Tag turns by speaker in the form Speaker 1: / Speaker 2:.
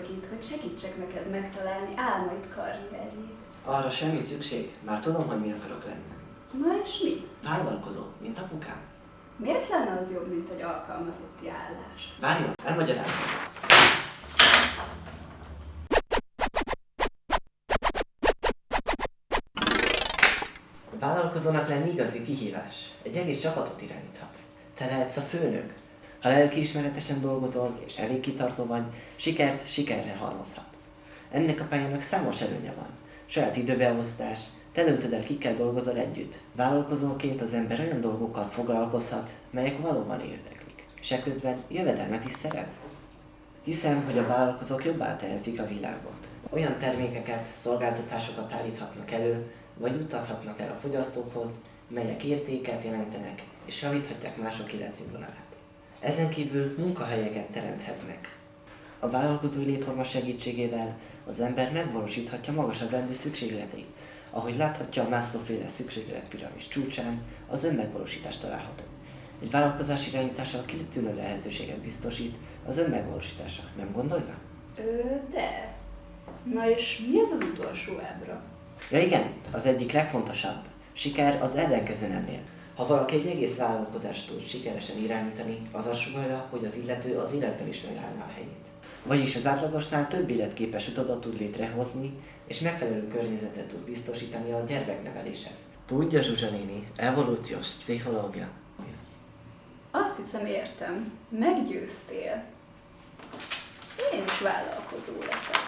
Speaker 1: vagyok itt, hogy segítsek neked megtalálni álmaid karrierjét.
Speaker 2: Arra semmi szükség, már tudom, hogy mi akarok lenni.
Speaker 1: Na és mi?
Speaker 2: Vállalkozó, mint apukám.
Speaker 1: Miért lenne az jobb, mint egy alkalmazotti állás?
Speaker 2: Várjon, elmagyarázom. Vállalkozónak lenni igazi kihívás. Egy egész csapatot irányíthatsz. Te lehetsz a főnök. Ha lelkiismeretesen dolgozol és elég kitartó vagy, sikert sikerrel halmozhatsz. Ennek a pályának számos előnye van. Saját időbeosztás, te döntöd el, kikkel dolgozol együtt. Vállalkozóként az ember olyan dolgokkal foglalkozhat, melyek valóban érdeklik, és eközben jövedelmet is szerez. Hiszem, hogy a vállalkozók jobbá tehetik a világot. Olyan termékeket, szolgáltatásokat állíthatnak elő, vagy juttathatnak el a fogyasztókhoz, melyek értéket jelentenek és javíthatják mások életszínvonalát. Ezen kívül munkahelyeket teremthetnek. A vállalkozói létforma segítségével az ember megvalósíthatja magasabb rendű szükségleteit. Ahogy láthatja, a Maslow-féle szükségletpiramis csúcsán az önmegvalósítás található. Egy vállalkozás irányítása kitűnő lehetőséget biztosít az önmegvalósításra, nem gondolja?
Speaker 1: De. Na és mi ez az utolsó ábra?
Speaker 2: Ja igen, az egyik legfontosabb. Siker az ellenkező nemnél. Ha valaki egy egész vállalkozást tud sikeresen irányítani, az azt sugallja, hogy az illető az életben is megállná a helyét. Vagyis az átlagosnál több életképes utadat tud létrehozni, és megfelelő környezetet tud biztosítani a gyermekneveléshez. Tudja, Zsuzsa néni, evolúciós pszichológia.
Speaker 1: Azt hiszem értem. Meggyőztél. Én is vállalkozó leszek.